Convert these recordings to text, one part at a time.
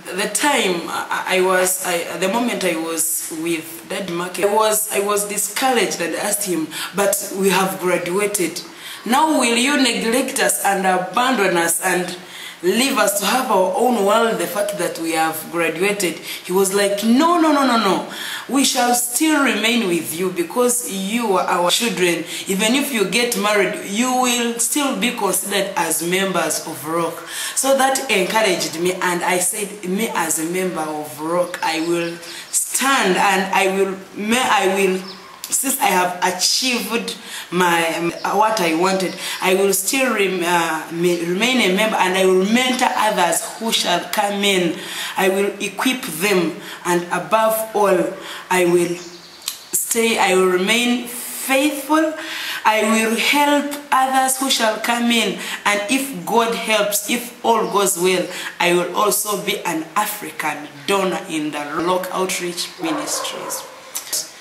the time the moment I was with Dad Mark, I was discouraged and asked him, but we have graduated. Now will you neglect us and abandon us and leave us to have our own world, the fact that we have graduated? He was like, no, no, no, no, no. We shall still remain with you because you are our children. Even if you get married, you will still be considered as members of Rock. So that encouraged me, and I said, me as a member of Rock, I will stand and I will, since I have achieved what I wanted, I will still remain a member, and I will mentor others who shall come in. I will equip them, and above all, I will remain faithful. I will help others who shall come in, and if God helps, if all goes well, I will also be an African donor in the Rock Outreach Ministries.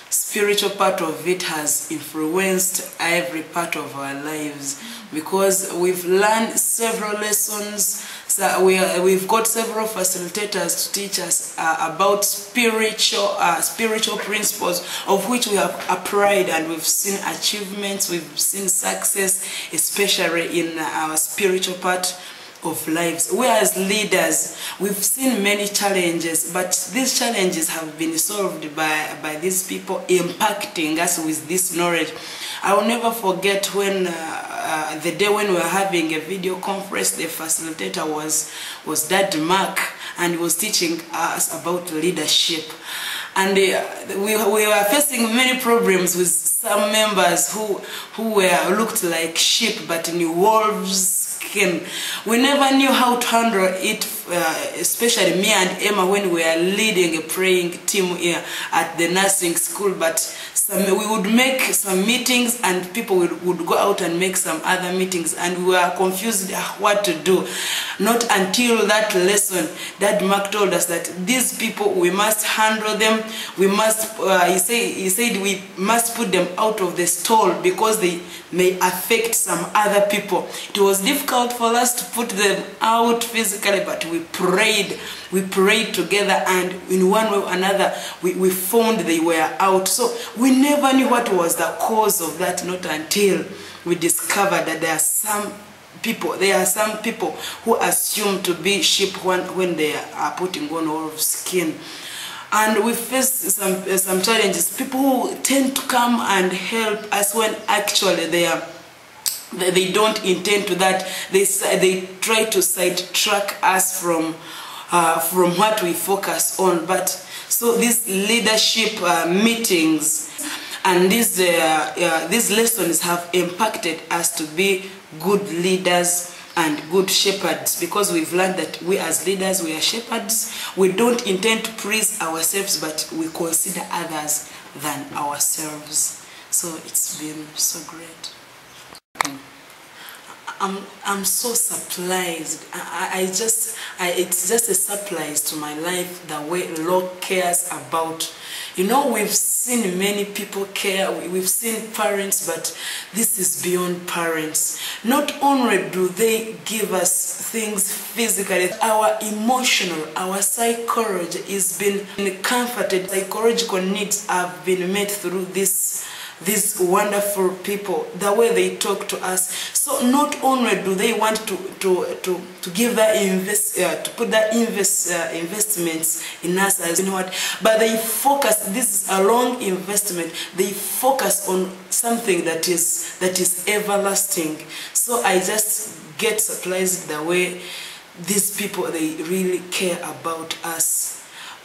Spiritual part of it has influenced every part of our lives, because we've learned several lessons. So we've got several facilitators to teach us about spiritual principles, of which we have applied, and we've seen achievements, we've seen success, especially in our spiritual part of lives. We as leaders, we've seen many challenges, but these challenges have been solved by these people impacting us with this knowledge. I will never forget when the day when we were having a video conference, the facilitator was Dad Mark, and he was teaching us about leadership. And we were facing many problems with some members who looked like sheep but in wolves' skin. We never knew how to handle it, especially me and Emma, when we were leading a praying team here at the nursing school. But we would make some meetings and people would go out and make some other meetings, and we were confused what to do. Not until that lesson, Dad Mark told us that these people, we must handle them. We must, he said we must put them out of the stall because they may affect some other people. It was difficult for us to put them out physically, but we prayed together, and in one way or another, we found they were out. So we never knew what was the cause of that, not until we discovered that there are some people who assume to be sheep when they are putting on wolf skin. And we face some challenges. People who tend to come and help us when actually they don't intend to that. They try to sidetrack us from what we focus on. But so these leadership meetings and these lessons have impacted us to be good leaders and good shepherds, because we've learned that we as leaders, we are shepherds. We don't intend to praise ourselves, but we consider others than ourselves. So it's been so great. I'm so surprised. It's just a surprise to my life the way Lord cares about. You know, we've seen many people care. We've seen parents, but this is beyond parents. Not only do they give us things physically, our emotional, our psychology is been comforted. Psychological needs have been met through these wonderful people, the way they talk to us. So not only do they want to give that to put that investments in us, as you know what, but they focus. This is a long investment. They focus on something that is everlasting. So I just get surprised the way these people, they really care about us.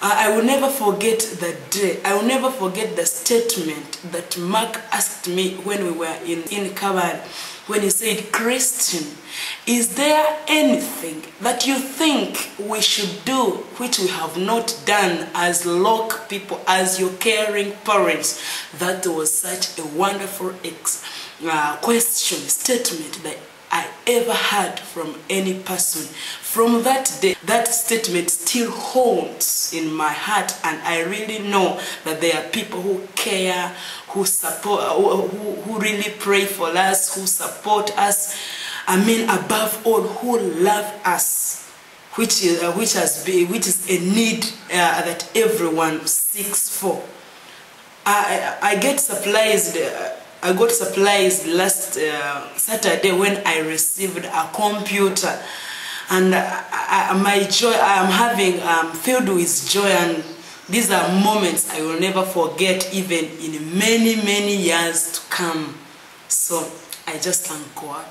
I will never forget the day. I will never forget the statement that Mark asked me when we were in Kabad, when he said, "Christian, is there anything that you think we should do which we have not done as Rock people, as your caring parents?" That was such a wonderful statement that I ever heard from any person. From that day, that statement still haunts in my heart, and I really know that there are people who care, who support, who really pray for us, who support us. I mean, above all, who love us. which is a need that everyone seeks for. I got surprised last Saturday when I received a computer, and my joy, I'm filled with joy, and these are moments I will never forget, even in many years to come. So I just thank God.